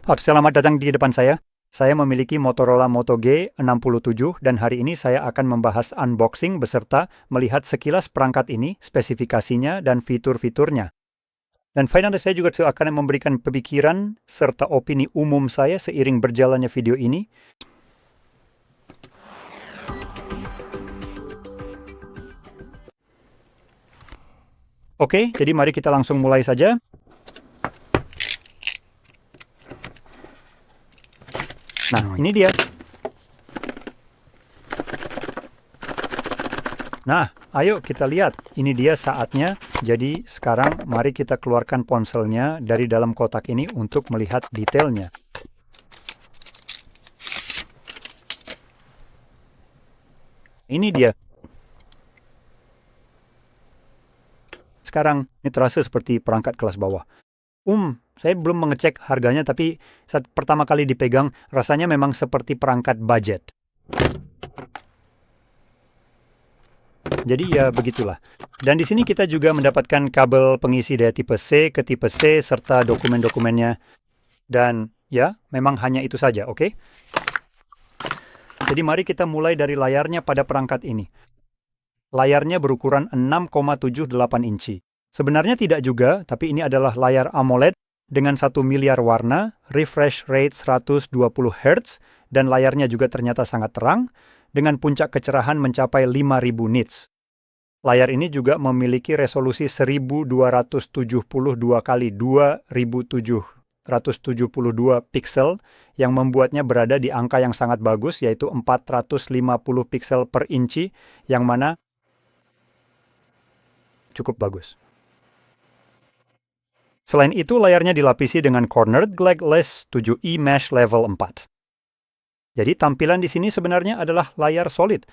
Selamat datang di depan saya. Saya memiliki Motorola Moto G67 dan hari ini saya akan membahas unboxing beserta melihat sekilas perangkat ini, spesifikasinya, dan fitur-fiturnya. Dan finally saya juga akan memberikan pemikiran serta opini umum saya seiring berjalannya video ini. Oke, jadi mari kita langsung mulai saja. Nah, ini dia. Nah, ayo kita lihat. Ini dia saatnya. Jadi sekarang mari kita keluarkan ponselnya dari dalam kotak ini untuk melihat detailnya. Ini dia. Sekarang ini terasa seperti perangkat kelas bawah. Saya belum mengecek harganya, tapi saat pertama kali dipegang, rasanya memang seperti perangkat budget. Jadi ya begitulah. Dan di sini kita juga mendapatkan kabel pengisi dari tipe C ke tipe C, serta dokumen-dokumennya. Dan ya, memang hanya itu saja, oke? Jadi mari kita mulai dari layarnya pada perangkat ini. Layarnya berukuran 6,78 inci. Sebenarnya tidak juga, tapi ini adalah layar AMOLED dengan 1 miliar warna, refresh rate 120 Hz, dan layarnya juga ternyata sangat terang, dengan puncak kecerahan mencapai 5000 nits. Layar ini juga memiliki resolusi 1272 kali 2772 piksel, yang membuatnya berada di angka yang sangat bagus, yaitu 450 piksel per inci, yang mana cukup bagus. Selain itu, layarnya dilapisi dengan cornered glass 7i mesh level 4. Jadi tampilan di sini sebenarnya adalah layar solid.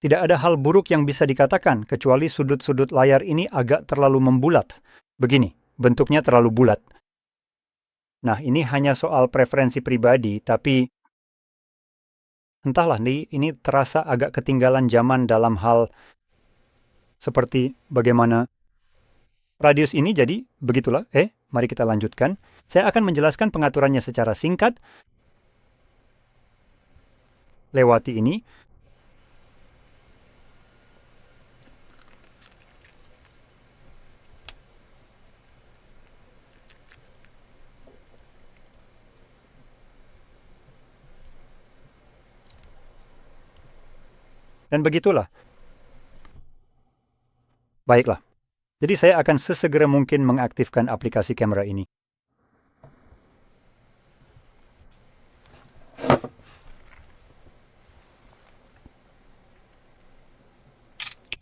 Tidak ada hal buruk yang bisa dikatakan, kecuali sudut-sudut layar ini agak terlalu membulat. Begini, bentuknya terlalu bulat. Nah, ini hanya soal preferensi pribadi, tapi entahlah, ini terasa agak ketinggalan zaman dalam hal seperti bagaimana radius ini. Jadi, begitulah. Mari kita lanjutkan. Saya akan menjelaskan pengaturannya secara singkat. Lewati ini. Dan begitulah. Baiklah. Jadi saya akan sesegera mungkin mengaktifkan aplikasi kamera ini.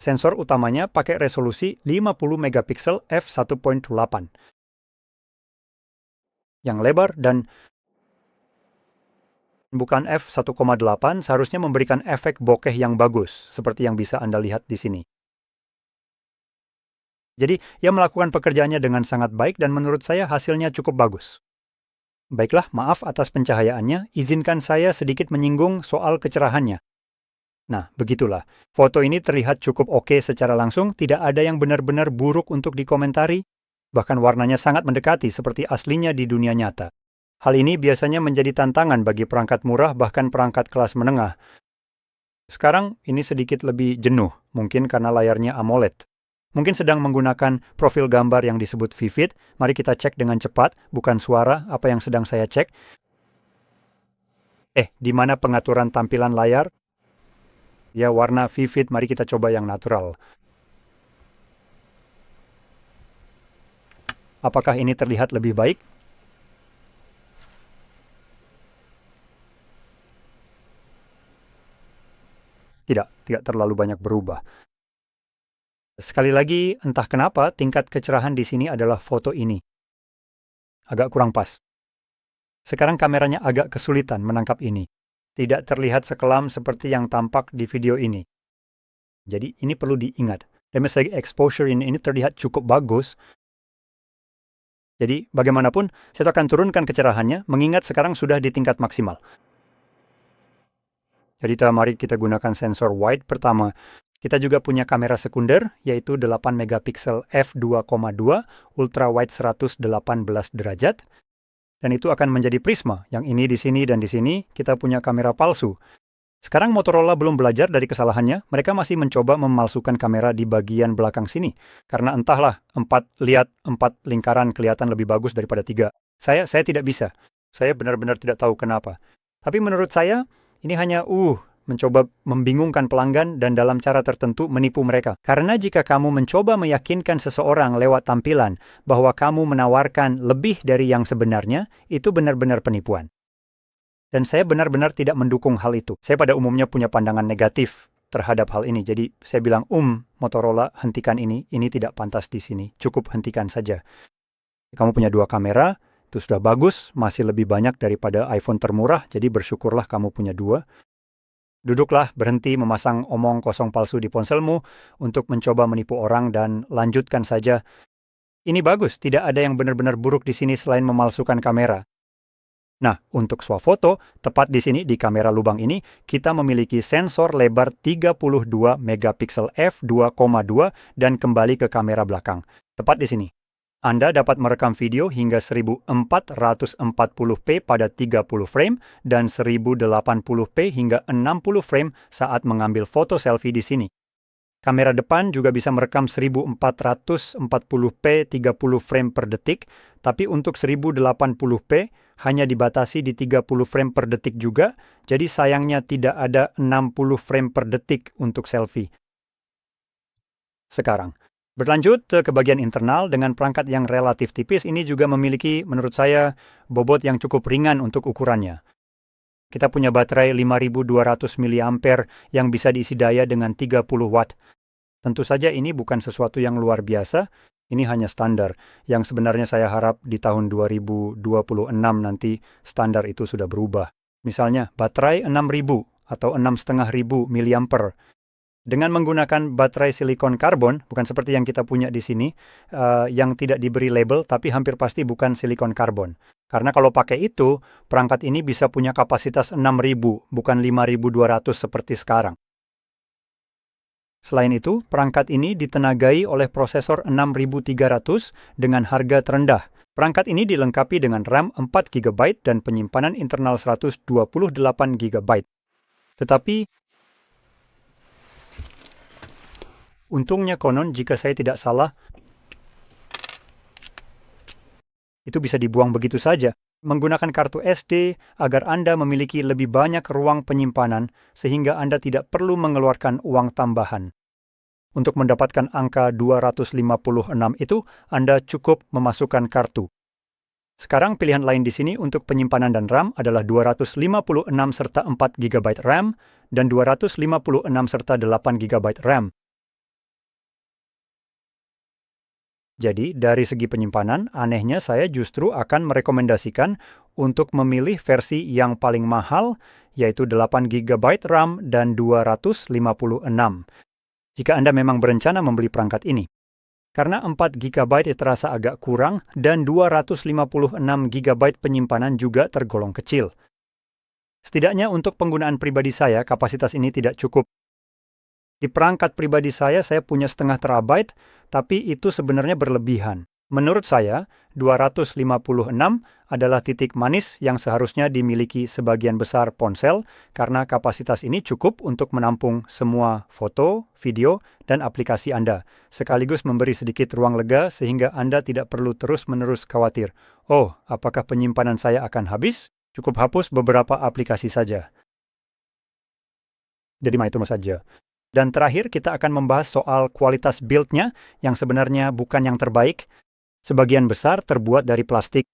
Sensor utamanya pakai resolusi 50 megapiksel f1.8 yang lebar dan bukan f1.8, seharusnya memberikan efek bokeh yang bagus, seperti yang bisa Anda lihat di sini. Jadi, ia melakukan pekerjaannya dengan sangat baik dan menurut saya hasilnya cukup bagus. Baiklah, maaf atas pencahayaannya, izinkan saya sedikit menyinggung soal kecerahannya. Nah, begitulah. Foto ini terlihat cukup oke secara langsung, tidak ada yang benar-benar buruk untuk dikomentari, bahkan warnanya sangat mendekati seperti aslinya di dunia nyata. Hal ini biasanya menjadi tantangan bagi perangkat murah, bahkan perangkat kelas menengah. Sekarang, ini sedikit lebih jenuh, mungkin karena layarnya AMOLED. Mungkin sedang menggunakan profil gambar yang disebut vivid. Mari kita cek dengan cepat, bukan suara, apa yang sedang saya cek. Di mana pengaturan tampilan layar? Ya, warna vivid, mari kita coba yang natural. Apakah ini terlihat lebih baik? Tidak terlalu banyak berubah. Sekali lagi, entah kenapa tingkat kecerahan di sini adalah foto ini. Agak kurang pas. Sekarang kameranya agak kesulitan menangkap ini. Tidak terlihat sekelam seperti yang tampak di video ini. Jadi ini perlu diingat. Dan misalnya exposure ini terlihat cukup bagus. Jadi bagaimanapun, saya akan turunkan kecerahannya, mengingat sekarang sudah di tingkat maksimal. Jadi mari kita gunakan sensor wide pertama. Kita juga punya kamera sekunder, yaitu 8 megapiksel f2,2 ultra wide 118 derajat. Dan itu akan menjadi prisma. Yang ini di sini dan di sini kita punya kamera palsu. Sekarang Motorola belum belajar dari kesalahannya, mereka masih mencoba memalsukan kamera di bagian belakang sini. Karena entahlah, 4 lingkaran kelihatan lebih bagus daripada 3. Saya tidak bisa. Saya benar-benar tidak tahu kenapa. Tapi menurut saya, ini hanya mencoba membingungkan pelanggan dan dalam cara tertentu menipu mereka. Karena jika kamu mencoba meyakinkan seseorang lewat tampilan bahwa kamu menawarkan lebih dari yang sebenarnya, itu benar-benar penipuan. Dan saya benar-benar tidak mendukung hal itu. Saya pada umumnya punya pandangan negatif terhadap hal ini. Jadi saya bilang, Motorola, hentikan ini tidak pantas di sini. Cukup hentikan saja. Kamu punya 2 kamera, itu sudah bagus, masih lebih banyak daripada iPhone termurah, jadi bersyukurlah kamu punya 2. Duduklah, berhenti memasang omong kosong palsu di ponselmu untuk mencoba menipu orang dan lanjutkan saja. Ini bagus, tidak ada yang benar-benar buruk di sini selain memalsukan kamera. Nah, untuk swafoto, tepat di sini di kamera lubang ini, kita memiliki sensor lebar 32 megapiksel f2,2 dan kembali ke kamera belakang. Tepat di sini. Anda dapat merekam video hingga 1440p pada 30 frame dan 1080p hingga 60 frame saat mengambil foto selfie di sini. Kamera depan juga bisa merekam 1440p 30 frame per detik, tapi untuk 1080p hanya dibatasi di 30 frame per detik juga, jadi sayangnya tidak ada 60 frame per detik untuk selfie. Sekarang, berlanjut ke bagian internal dengan perangkat yang relatif tipis, ini juga memiliki, menurut saya, bobot yang cukup ringan untuk ukurannya. Kita punya baterai 5200 mAh yang bisa diisi daya dengan 30 watt. Tentu saja ini bukan sesuatu yang luar biasa, ini hanya standar, yang sebenarnya saya harap di tahun 2026 nanti standar itu sudah berubah. Misalnya, baterai 6000 atau 6500 mAh. Dengan menggunakan baterai silikon karbon, bukan seperti yang kita punya di sini, yang tidak diberi label, tapi hampir pasti bukan silikon karbon. Karena kalau pakai itu, perangkat ini bisa punya kapasitas 6000, bukan 5200 seperti sekarang. Selain itu, perangkat ini ditenagai oleh prosesor 6300 dengan harga terendah. Perangkat ini dilengkapi dengan RAM 4 GB dan penyimpanan internal 128 GB. Tetapi, untungnya konon jika saya tidak salah, itu bisa dibuang begitu saja. Menggunakan kartu SD agar Anda memiliki lebih banyak ruang penyimpanan sehingga Anda tidak perlu mengeluarkan uang tambahan. Untuk mendapatkan angka 256 itu, Anda cukup memasukkan kartu. Sekarang pilihan lain di sini untuk penyimpanan dan RAM adalah 256 serta 4 GB RAM dan 256 serta 8 GB RAM. Jadi, dari segi penyimpanan, anehnya saya justru akan merekomendasikan untuk memilih versi yang paling mahal, yaitu 8 GB RAM dan 256. Jika Anda memang berencana membeli perangkat ini. Karena 4 GB terasa agak kurang dan 256 GB penyimpanan juga tergolong kecil. Setidaknya untuk penggunaan pribadi saya, kapasitas ini tidak cukup. Di perangkat pribadi saya punya setengah terabyte, tapi itu sebenarnya berlebihan. Menurut saya, 256 adalah titik manis yang seharusnya dimiliki sebagian besar ponsel karena kapasitas ini cukup untuk menampung semua foto, video, dan aplikasi Anda, sekaligus memberi sedikit ruang lega sehingga Anda tidak perlu terus-menerus khawatir. Apakah penyimpanan saya akan habis? Cukup hapus beberapa aplikasi saja. Jadi itu saja. Dan terakhir, kita akan membahas soal kualitas build-nya yang sebenarnya bukan yang terbaik. Sebagian besar terbuat dari plastik.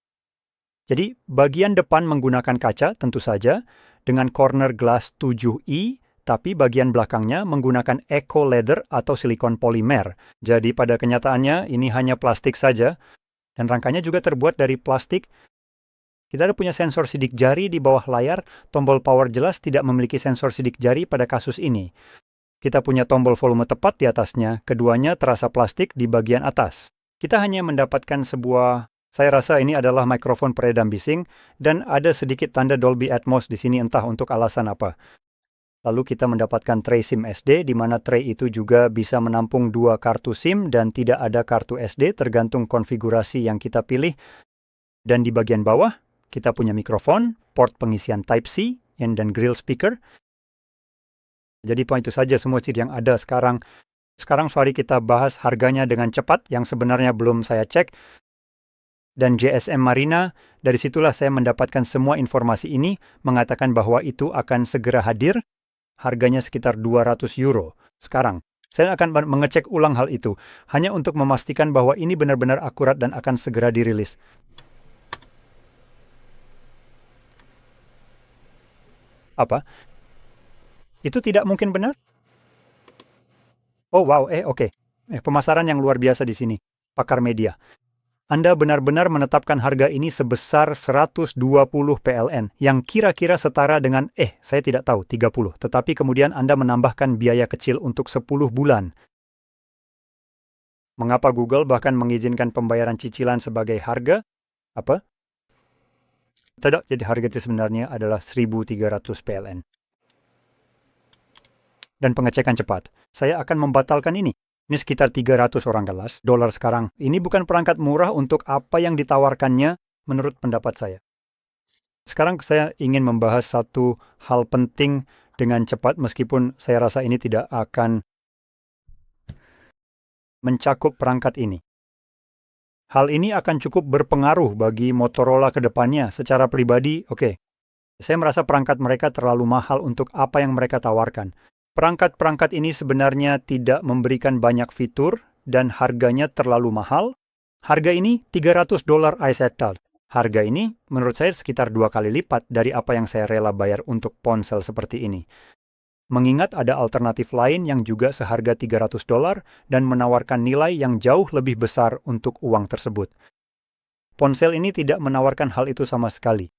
Jadi, bagian depan menggunakan kaca, tentu saja, dengan corner glass 7i, tapi bagian belakangnya menggunakan eco leather atau silikon polimer. Jadi, pada kenyataannya, ini hanya plastik saja, dan rangkanya juga terbuat dari plastik. Kita ada punya sensor sidik jari di bawah layar, tombol power jelas tidak memiliki sensor sidik jari pada kasus ini. Kita punya tombol volume tepat di atasnya, keduanya terasa plastik di bagian atas. Kita hanya mendapatkan saya rasa ini adalah mikrofon peredam bising, dan ada sedikit tanda Dolby Atmos di sini entah untuk alasan apa. Lalu kita mendapatkan tray SIM SD, di mana tray itu juga bisa menampung 2 kartu SIM dan tidak ada kartu SD tergantung konfigurasi yang kita pilih. Dan di bagian bawah, kita punya mikrofon, port pengisian Type-C, dan grill speaker. Jadi itu saja semua ciri yang ada sekarang. Sekarang sorry kita bahas harganya dengan cepat, yang sebenarnya belum saya cek. Dan GSM Marina, dari situlah saya mendapatkan semua informasi ini, mengatakan bahwa itu akan segera hadir, harganya sekitar 200 euro. Sekarang, saya akan mengecek ulang hal itu, hanya untuk memastikan bahwa ini benar-benar akurat dan akan segera dirilis. Apa? Itu tidak mungkin benar? Oh wow, oke. Pemasaran yang luar biasa di sini, pakar media. Anda benar-benar menetapkan harga ini sebesar 120 PLN, yang kira-kira setara dengan, saya tidak tahu, 30. Tetapi kemudian Anda menambahkan biaya kecil untuk 10 bulan. Mengapa Google bahkan mengizinkan pembayaran cicilan sebagai harga? Apa? Tidak, jadi harga itu sebenarnya adalah 1.300 PLN. Dan pengecekan cepat. Saya akan membatalkan ini. Ini sekitar 300 orang kelas dolar sekarang. Ini bukan perangkat murah untuk apa yang ditawarkannya menurut pendapat saya. Sekarang saya ingin membahas satu hal penting dengan cepat meskipun saya rasa ini tidak akan mencakup perangkat ini. Hal ini akan cukup berpengaruh bagi Motorola ke depannya. Secara pribadi, saya merasa perangkat mereka terlalu mahal untuk apa yang mereka tawarkan. Perangkat-perangkat ini sebenarnya tidak memberikan banyak fitur dan harganya terlalu mahal. Harga ini $300 I settled. Harga ini menurut saya sekitar 2 kali lipat dari apa yang saya rela bayar untuk ponsel seperti ini. Mengingat ada alternatif lain yang juga seharga $300 dan menawarkan nilai yang jauh lebih besar untuk uang tersebut. Ponsel ini tidak menawarkan hal itu sama sekali.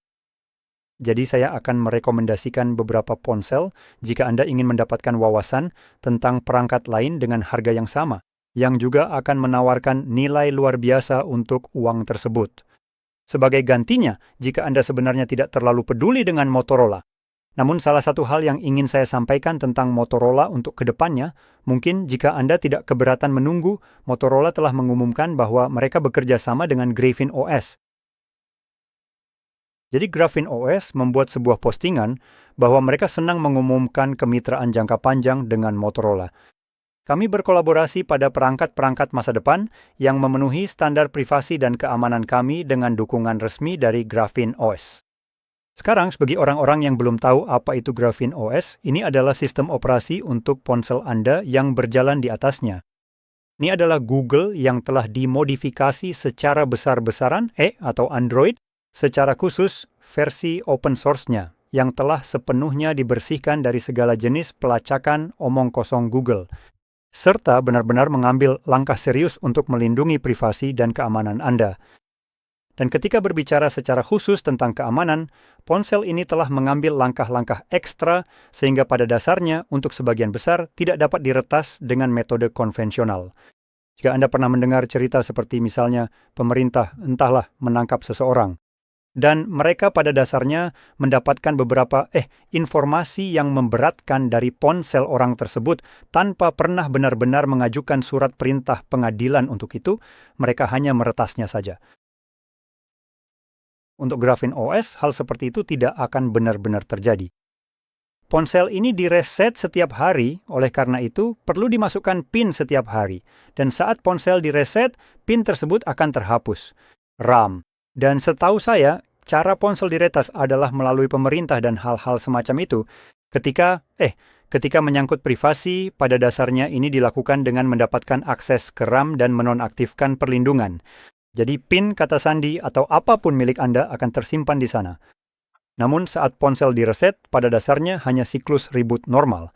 Jadi saya akan merekomendasikan beberapa ponsel jika Anda ingin mendapatkan wawasan tentang perangkat lain dengan harga yang sama, yang juga akan menawarkan nilai luar biasa untuk uang tersebut. Sebagai gantinya, jika Anda sebenarnya tidak terlalu peduli dengan Motorola, namun salah satu hal yang ingin saya sampaikan tentang Motorola untuk kedepannya, mungkin jika Anda tidak keberatan menunggu, Motorola telah mengumumkan bahwa mereka bekerja sama dengan Graphene OS. Jadi Graphene OS membuat sebuah postingan bahwa mereka senang mengumumkan kemitraan jangka panjang dengan Motorola. Kami berkolaborasi pada perangkat-perangkat masa depan yang memenuhi standar privasi dan keamanan kami dengan dukungan resmi dari Graphene OS. Sekarang, bagi orang-orang yang belum tahu apa itu Graphene OS, ini adalah sistem operasi untuk ponsel Anda yang berjalan di atasnya. Ini adalah Google yang telah dimodifikasi secara besar-besaran, atau Android, secara khusus versi open source-nya, yang telah sepenuhnya dibersihkan dari segala jenis pelacakan omong kosong Google, serta benar-benar mengambil langkah serius untuk melindungi privasi dan keamanan Anda. Dan ketika berbicara secara khusus tentang keamanan, ponsel ini telah mengambil langkah-langkah ekstra sehingga pada dasarnya untuk sebagian besar tidak dapat diretas dengan metode konvensional. Jika Anda pernah mendengar cerita seperti misalnya pemerintah entahlah menangkap seseorang, dan mereka pada dasarnya mendapatkan beberapa informasi yang memberatkan dari ponsel orang tersebut tanpa pernah benar-benar mengajukan surat perintah pengadilan untuk itu, mereka hanya meretasnya saja. Untuk Graphene OS, hal seperti itu tidak akan benar-benar terjadi. Ponsel ini direset setiap hari, oleh karena itu perlu dimasukkan PIN setiap hari. Dan saat ponsel direset, PIN tersebut akan terhapus. RAM. Dan setahu saya, cara ponsel diretas adalah melalui pemerintah dan hal-hal semacam itu. Ketika menyangkut privasi, pada dasarnya ini dilakukan dengan mendapatkan akses ke RAM dan menonaktifkan perlindungan. Jadi PIN, kata sandi, atau apapun milik Anda akan tersimpan di sana. Namun saat ponsel direset, pada dasarnya hanya siklus reboot normal.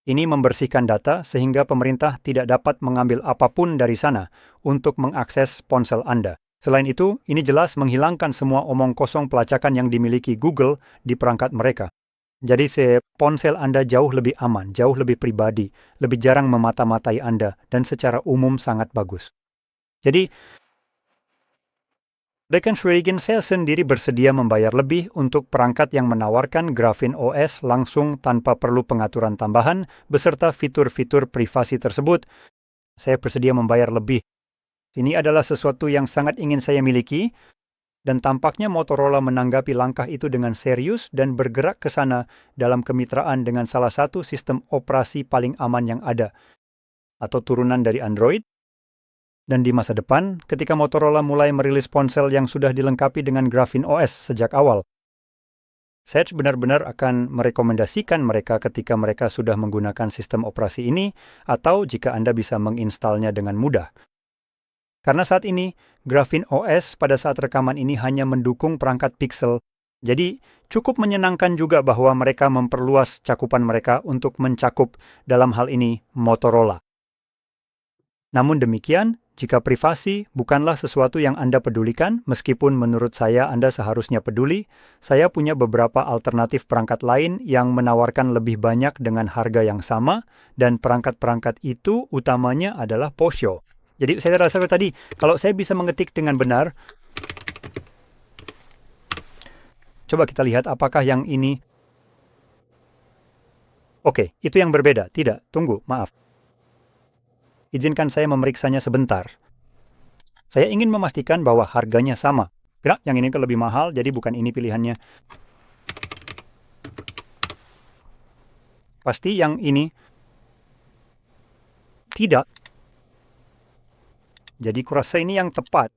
Ini membersihkan data sehingga pemerintah tidak dapat mengambil apapun dari sana untuk mengakses ponsel Anda. Selain itu, ini jelas menghilangkan semua omong kosong pelacakan yang dimiliki Google di perangkat mereka. Jadi ponsel Anda jauh lebih aman, jauh lebih pribadi, lebih jarang memata-matai Anda, dan secara umum sangat bagus. Jadi, saya sendiri bersedia membayar lebih untuk perangkat yang menawarkan Graphene OS langsung tanpa perlu pengaturan tambahan beserta fitur-fitur privasi tersebut. Saya bersedia membayar lebih. Ini adalah sesuatu yang sangat ingin saya miliki. Dan tampaknya Motorola menanggapi langkah itu dengan serius dan bergerak ke sana dalam kemitraan dengan salah satu sistem operasi paling aman yang ada, atau turunan dari Android. Dan di masa depan, ketika Motorola mulai merilis ponsel yang sudah dilengkapi dengan Graphene OS sejak awal, saya benar-benar akan merekomendasikan mereka ketika mereka sudah menggunakan sistem operasi ini, atau jika Anda bisa menginstalnya dengan mudah. Karena saat ini, Graphene OS pada saat rekaman ini hanya mendukung perangkat Pixel, jadi cukup menyenangkan juga bahwa mereka memperluas cakupan mereka untuk mencakup dalam hal ini Motorola. Namun demikian, jika privasi bukanlah sesuatu yang Anda pedulikan, meskipun menurut saya Anda seharusnya peduli, saya punya beberapa alternatif perangkat lain yang menawarkan lebih banyak dengan harga yang sama, dan perangkat-perangkat itu utamanya adalah Poshio. Jadi saya rasa tadi, kalau saya bisa mengetik dengan benar, coba kita lihat apakah yang ini. Oke, itu yang berbeda. Tidak, tunggu, maaf. Izinkan saya memeriksanya sebentar. Saya ingin memastikan bahwa harganya sama. Kira yang ini lebih mahal, jadi bukan ini pilihannya. Pasti yang ini tidak. Jadi kurasa ini yang tepat.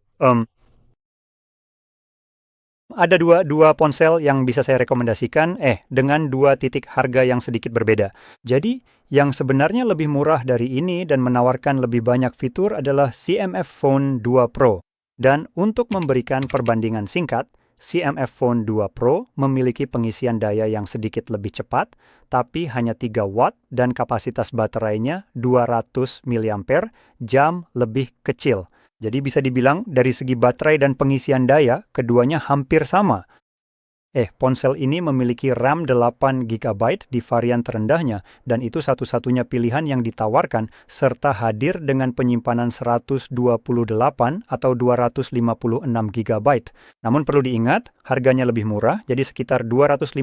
Ada dua ponsel yang bisa saya rekomendasikan, dengan 2 titik harga yang sedikit berbeda. Jadi, yang sebenarnya lebih murah dari ini dan menawarkan lebih banyak fitur adalah CMF Phone 2 Pro. Dan untuk memberikan perbandingan singkat, CMF Phone 2 Pro memiliki pengisian daya yang sedikit lebih cepat, tapi hanya 3 watt dan kapasitas baterainya 200 mAh, lebih kecil. Jadi bisa dibilang dari segi baterai dan pengisian daya, keduanya hampir sama. Ponsel ini memiliki RAM 8 GB di varian terendahnya, dan itu satu-satunya pilihan yang ditawarkan, serta hadir dengan penyimpanan 128 atau 256 GB. Namun perlu diingat, harganya lebih murah, jadi sekitar $250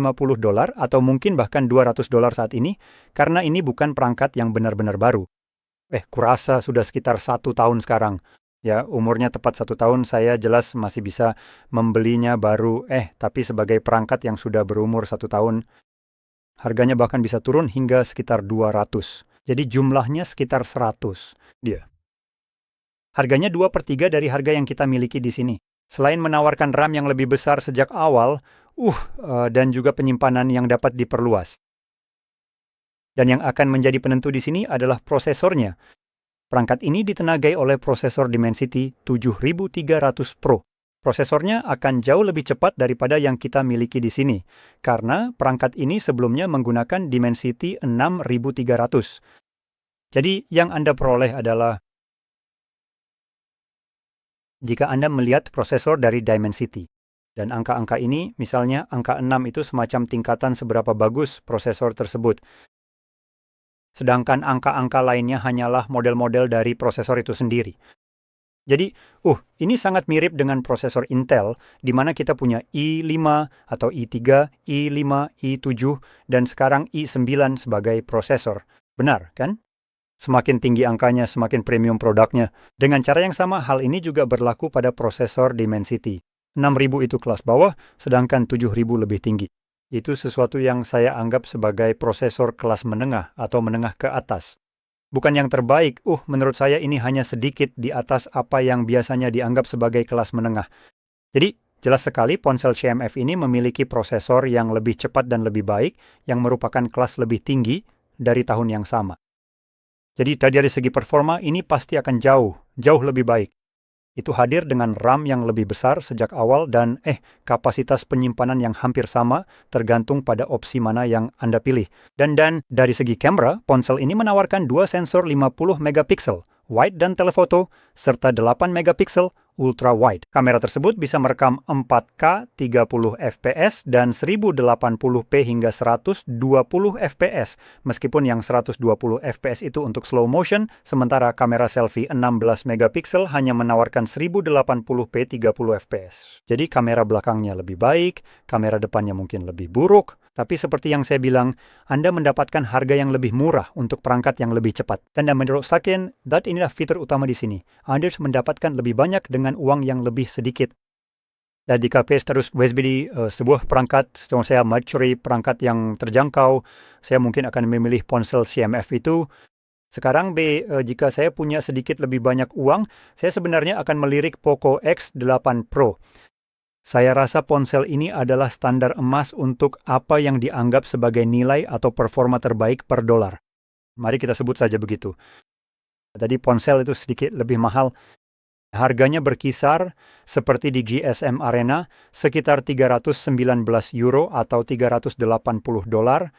atau mungkin bahkan $200 saat ini, karena ini bukan perangkat yang benar-benar baru. Kurasa sudah sekitar 1 tahun sekarang. Ya, umurnya tepat 1 tahun, saya jelas masih bisa membelinya baru, tapi sebagai perangkat yang sudah berumur 1 tahun, harganya bahkan bisa turun hingga sekitar 200. Jadi jumlahnya sekitar 100 dia. Harganya 2/3 dari harga yang kita miliki di sini. Selain menawarkan RAM yang lebih besar sejak awal, dan juga penyimpanan yang dapat diperluas. Dan yang akan menjadi penentu di sini adalah prosesornya. Perangkat ini ditenagai oleh prosesor Dimensity 7300 Pro. Prosesornya akan jauh lebih cepat daripada yang kita miliki di sini, karena perangkat ini sebelumnya menggunakan Dimensity 6300. Jadi yang Anda peroleh adalah, jika Anda melihat prosesor dari Dimensity, dan angka-angka ini, misalnya angka 6 itu semacam tingkatan seberapa bagus prosesor tersebut. Sedangkan angka-angka lainnya hanyalah model-model dari prosesor itu sendiri. Jadi, ini sangat mirip dengan prosesor Intel, di mana kita punya i5 atau i3, i5, i7, dan sekarang i9 sebagai prosesor. Benar, kan? Semakin tinggi angkanya, semakin premium produknya. Dengan cara yang sama, hal ini juga berlaku pada prosesor Dimensity. 6000 itu kelas bawah, sedangkan 7000 lebih tinggi. Itu sesuatu yang saya anggap sebagai prosesor kelas menengah atau menengah ke atas. Bukan yang terbaik, menurut saya ini hanya sedikit di atas apa yang biasanya dianggap sebagai kelas menengah. Jadi, jelas sekali ponsel CMF ini memiliki prosesor yang lebih cepat dan lebih baik, yang merupakan kelas lebih tinggi dari tahun yang sama. Jadi, dari segi performa, ini pasti akan jauh lebih baik. Itu hadir dengan RAM yang lebih besar sejak awal dan kapasitas penyimpanan yang hampir sama, tergantung pada opsi mana yang Anda pilih. Dan dari segi kamera, ponsel ini menawarkan 2 sensor 50 megapiksel, wide dan telephoto, serta 8 megapiksel ultra wide. Kamera tersebut bisa merekam 4K 30 fps dan 1080p hingga 120 fps, meskipun yang 120 fps itu untuk slow motion, sementara kamera selfie 16 megapiksel hanya menawarkan 1080p 30 fps. Jadi kamera belakangnya lebih baik, kamera depannya mungkin lebih buruk, tapi seperti yang saya bilang, Anda mendapatkan harga yang lebih murah untuk perangkat yang lebih cepat. Dan menurut saya, inilah fitur utama di sini. Anda mendapatkan lebih banyak dengan uang yang lebih sedikit. Dan di KPS terus USB di sebuah perangkat, setelah saya mencuri perangkat yang terjangkau, saya mungkin akan memilih ponsel CMF itu. Sekarang jika saya punya sedikit lebih banyak uang, saya sebenarnya akan melirik Poco X8 Pro. Saya rasa ponsel ini adalah standar emas untuk apa yang dianggap sebagai nilai atau performa terbaik per dolar. Mari kita sebut saja begitu. Jadi ponsel itu sedikit lebih mahal. Harganya berkisar seperti di GSM Arena sekitar 319 euro atau 380 dolar.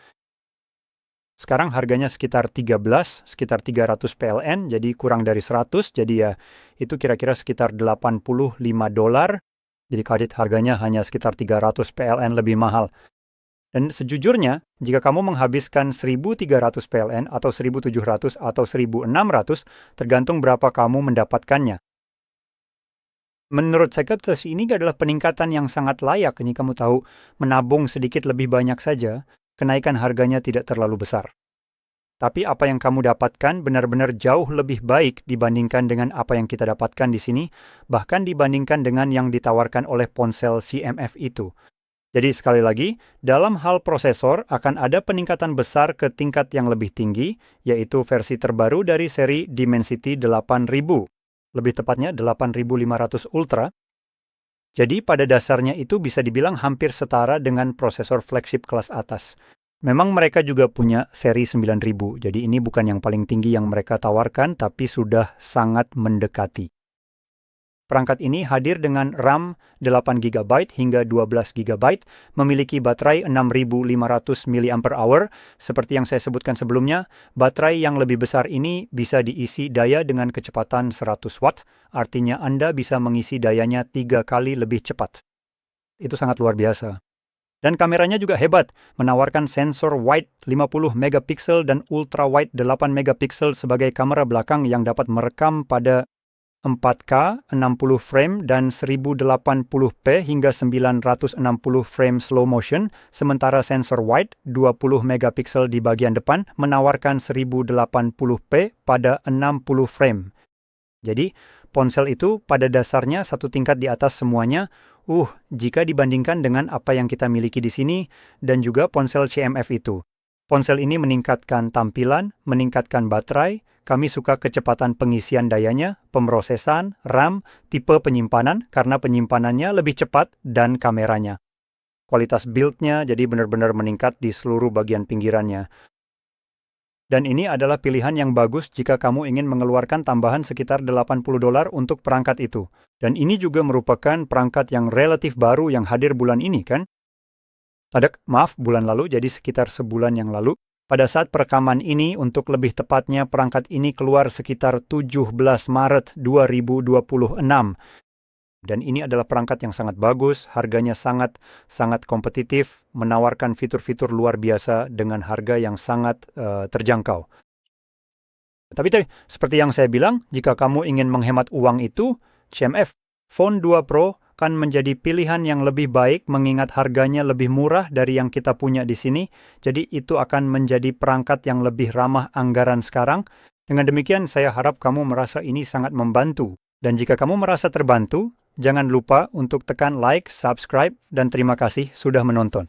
Sekarang harganya sekitar 300 PLN, jadi kurang dari 100, jadi ya itu kira-kira sekitar 85 dolar. Jadi kredit harganya hanya sekitar 300 PLN lebih mahal. Dan sejujurnya, jika kamu menghabiskan 1.300 PLN atau 1.700 atau 1.600, tergantung berapa kamu mendapatkannya. Menurut saya, ini adalah peningkatan yang sangat layak. Ini kamu tahu, menabung sedikit lebih banyak saja, kenaikan harganya tidak terlalu besar. Tapi apa yang kamu dapatkan benar-benar jauh lebih baik dibandingkan dengan apa yang kita dapatkan di sini, bahkan dibandingkan dengan yang ditawarkan oleh ponsel CMF itu. Jadi sekali lagi, dalam hal prosesor akan ada peningkatan besar ke tingkat yang lebih tinggi, yaitu versi terbaru dari seri Dimensity 8000. Lebih tepatnya 8500 Ultra. Jadi pada dasarnya itu bisa dibilang hampir setara dengan prosesor flagship kelas atas. Memang mereka juga punya seri 9000, jadi ini bukan yang paling tinggi yang mereka tawarkan, tapi sudah sangat mendekati. Perangkat ini hadir dengan RAM 8GB hingga 12GB, memiliki baterai 6500 mAh. Seperti yang saya sebutkan sebelumnya, baterai yang lebih besar ini bisa diisi daya dengan kecepatan 100 watt, artinya Anda bisa mengisi dayanya 3 kali lebih cepat. Itu sangat luar biasa. Dan kameranya juga hebat, menawarkan sensor wide 50 megapiksel dan ultra wide 8 megapiksel sebagai kamera belakang yang dapat merekam pada 4K 60 frame dan 1080p hingga 960 frame slow motion, sementara sensor wide 20 megapiksel di bagian depan menawarkan 1080p pada 60 frame. Jadi, ponsel itu pada dasarnya satu tingkat di atas semuanya, jika dibandingkan dengan apa yang kita miliki di sini dan juga ponsel CMF itu. Ponsel ini meningkatkan tampilan, meningkatkan baterai, kami suka kecepatan pengisian dayanya, pemrosesan, RAM, tipe penyimpanan karena penyimpanannya lebih cepat, dan kameranya. Kualitas build-nya jadi benar-benar meningkat di seluruh bagian pinggirannya. Dan ini adalah pilihan yang bagus jika kamu ingin mengeluarkan tambahan sekitar 80 dolar untuk perangkat itu. Dan ini juga merupakan perangkat yang relatif baru yang hadir bulan ini, kan? Bulan lalu, jadi sekitar sebulan yang lalu. Pada saat perekaman ini, untuk lebih tepatnya perangkat ini keluar sekitar 17 Maret 2026. Dan ini adalah perangkat yang sangat bagus, harganya sangat kompetitif, menawarkan fitur-fitur luar biasa dengan harga yang sangat terjangkau. Tapi seperti yang saya bilang, jika kamu ingin menghemat uang itu, CMF Phone 2 Pro kan menjadi pilihan yang lebih baik mengingat harganya lebih murah dari yang kita punya di sini. Jadi itu akan menjadi perangkat yang lebih ramah anggaran sekarang. Dengan demikian saya harap kamu merasa ini sangat membantu. Dan jika kamu merasa terbantu, jangan lupa untuk tekan like, subscribe, dan terima kasih sudah menonton.